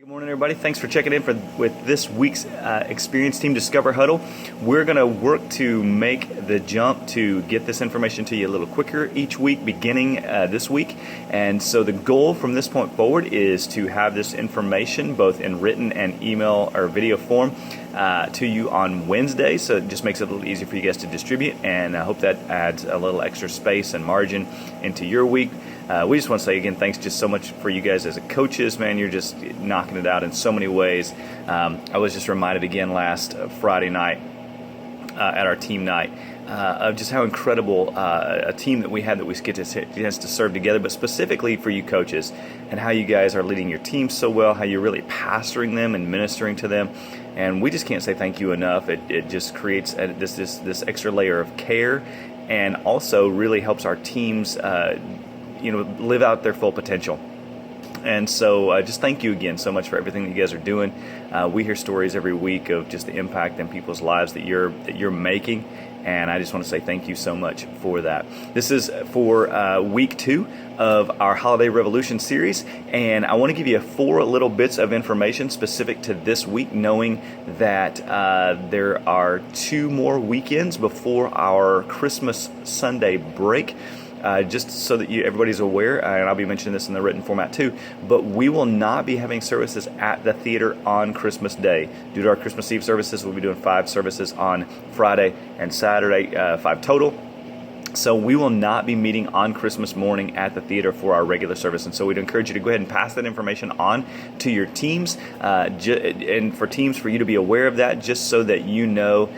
Good morning, everybody. Thanks for checking in with this week's Experience Team Discover Huddle. We're going to work to make the jump to get this information to you a little quicker each week, beginning this week. And so the goal from this point forward is to have this information both in written and email or video form to you on Wednesday. So it just makes it a little easier for you guys to distribute. And I hope that adds a little extra space and margin into your week. We just want to say again, thanks just so much for you guys as coaches, man. You're just knocking it out in so many ways. I was just reminded again last Friday night at our team night of just how incredible a team that we had that we get to serve together, but specifically for you coaches and how you guys are leading your team so well, how you're really pastoring them and ministering to them. And we just can't say thank you enough. It just creates this extra layer of care and also really helps our teams live out their full potential. And so just thank you again so much for everything that you guys are doing. We hear stories every week of just the impact in people's lives that you're making, and I just want to say thank you so much for that. This is for week 2 of our Holiday Revolution series, and I want to give you 4 little bits of information specific to this week, knowing that there are 2 more weekends before our Christmas Sunday break. Just so that everybody's aware, and I'll be mentioning this in the written format too, but we will not be having services at the theater on Christmas Day. Due to our Christmas Eve services, we'll be doing 5 services on Friday and Saturday, 5 total. So we will not be meeting on Christmas morning at the theater for our regular service. And so we'd encourage you to go ahead and pass that information on to your teams, and for teams, for you to be aware of that, just so that you know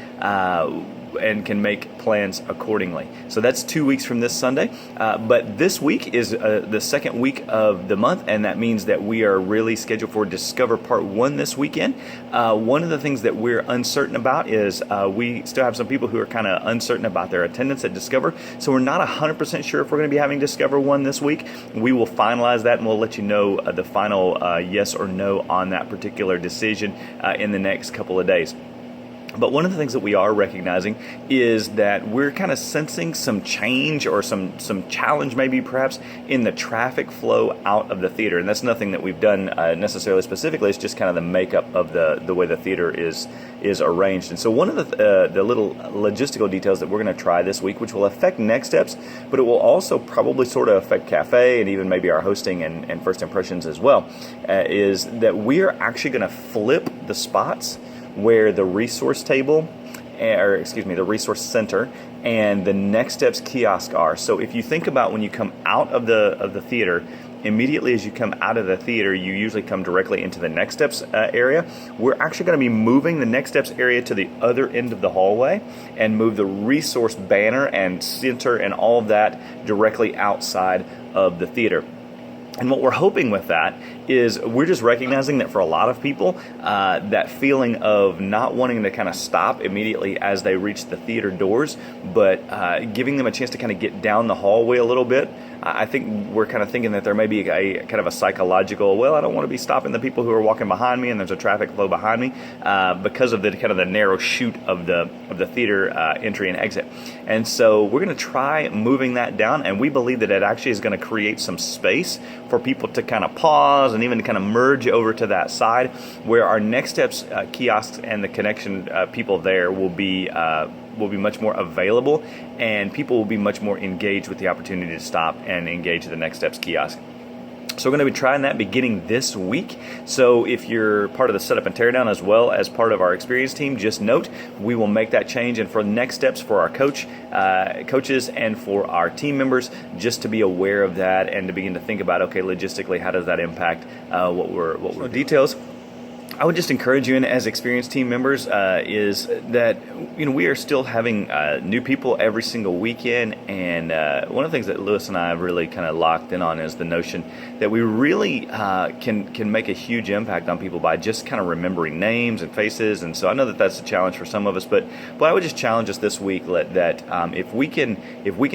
and can make plans accordingly. So that's 2 weeks from this Sunday. But this week is the second week of the month, and that means that we are really scheduled for Discover Part 1 this weekend. One of the things that we're uncertain about is we still have some people who are kind of uncertain about their attendance at Discover. So we're not 100% sure if we're going to be having Discover 1 this week. We will finalize that, and we'll let you know the final yes or no on that particular decision in the next couple of days. But one of the things that we are recognizing is that we're kind of sensing some change or some challenge, maybe perhaps, in the traffic flow out of the theater. And that's nothing that we've done necessarily specifically. It's just kind of the makeup of the way the theater is arranged. And so one of the little logistical details that we're going to try this week, which will affect next steps, but it will also probably sort of affect cafe and even maybe our hosting and first impressions as well, is that we are actually going to flip the spots where the resource table, the resource center and the Next Steps kiosk are. So if you think about when you come out of the theater, immediately as you come out of the theater, you usually come directly into the Next Steps area. We're actually going to be moving the Next Steps area to the other end of the hallway and move the resource banner and center and all of that directly outside of the theater. And what we're hoping with that is we're just recognizing that for a lot of people, that feeling of not wanting to kind of stop immediately as they reach the theater doors, but giving them a chance to kind of get down the hallway a little bit. I think we're kind of thinking that there may be a kind of a psychological, well, I don't want to be stopping the people who are walking behind me and there's a traffic flow behind me because of the kind of the narrow chute of the theater entry and exit. And so we're going to try moving that down, and we believe that it actually is going to create some space for people to kind of pause and even to kind of merge over to that side where our Next Steps kiosks and the connection people there will be much more available, and people will be much more engaged with the opportunity to stop and engage the Next Steps kiosk. So we're going to be trying that beginning this week. So if you're part of the setup and teardown as well as part of our experience team, just note we will make that change. And for Next Steps for our coaches and for our team members, just to be aware of that and to begin to think about, okay, logistically, how does that impact what we're doing? Details. I would just encourage you, and as experienced team members, is that we are still having new people every single weekend, and one of the things that Lewis and I have really kind of locked in on is the notion that we really can make a huge impact on people by just kind of remembering names and faces. And so I know that that's a challenge for some of us, but I would just challenge us this week that if we can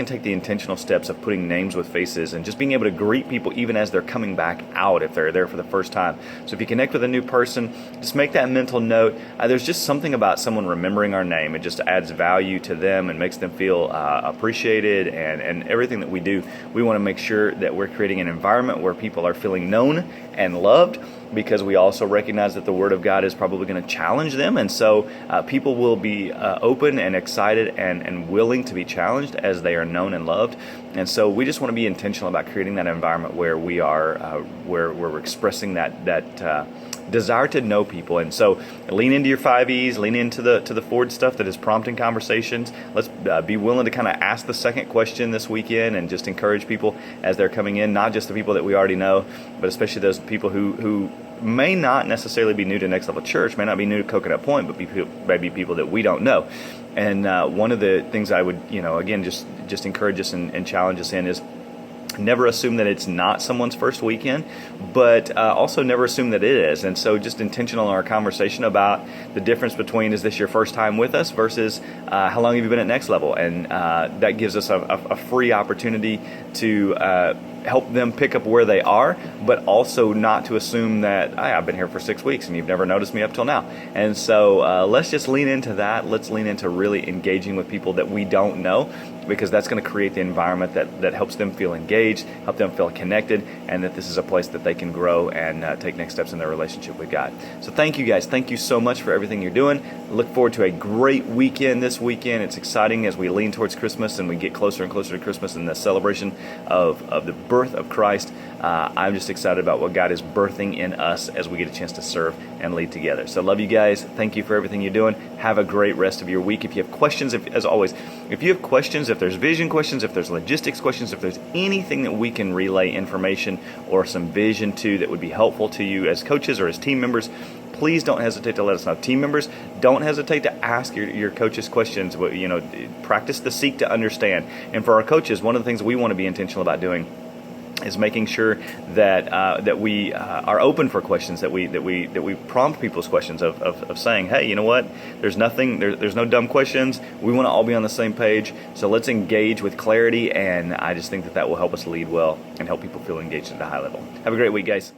take the intentional steps of putting names with faces and just being able to greet people even as they're coming back out if they're there for the first time. So if you connect with a new person, just make that mental note. There's just something about someone remembering our name. It just adds value to them and makes them feel appreciated, and everything that we do, we want to make sure that we're creating an environment where people are feeling known and loved. because we also recognize that the Word of God is probably going to challenge them. And so people will be open and excited and willing to be challenged as they are known and loved. And so we just want to be intentional about creating that environment where we are, where we're expressing that desire to know people. And so lean into your 5 E's, lean into the Ford stuff that is prompting conversations. Let's be willing to kind of ask the second question this weekend and just encourage people as they're coming in, not just the people that we already know, but especially those people who may not necessarily be new to Next Level Church, may not be new to Coconut Point, but maybe people that we don't know. And one of the things I would, again, just encourage us and challenge us in is never assume that it's not someone's first weekend, but also never assume that it is. And so just intentional in our conversation about the difference between, is this your first time with us versus how long have you been at Next Level? And that gives us a free opportunity to help them pick up where they are, but also not to assume that, hey, I've been here for 6 weeks and you've never noticed me up till now. And so let's just lean into that. Let's lean into really engaging with people that we don't know, because that's going to create the environment that helps them feel engaged, help them feel connected, and that this is a place that they can grow and take next steps in their relationship with God. So thank you guys. Thank you so much for everything you're doing. Look forward to a great weekend this weekend. It's exciting as we lean towards Christmas and we get closer and closer to Christmas and the celebration of the birth of Christ. I'm just excited about what God is birthing in us as we get a chance to serve and lead together. So love you guys. Thank you for everything you're doing. Have a great rest of your week. If you have questions, as always, if you have questions, if there's vision questions, if there's logistics questions, if there's anything that we can relay information or some vision to that would be helpful to you as coaches or as team members, please don't hesitate to let us know. Team members, don't hesitate to ask your coaches questions. Practice the seek to understand. And for our coaches, one of the things we want to be intentional about doing is making sure that we are open for questions, that we prompt people's questions of saying, hey, you know what? There's no dumb questions. We want to all be on the same page. So let's engage with clarity, and I just think that will help us lead well and help people feel engaged at a high level. Have a great week, guys.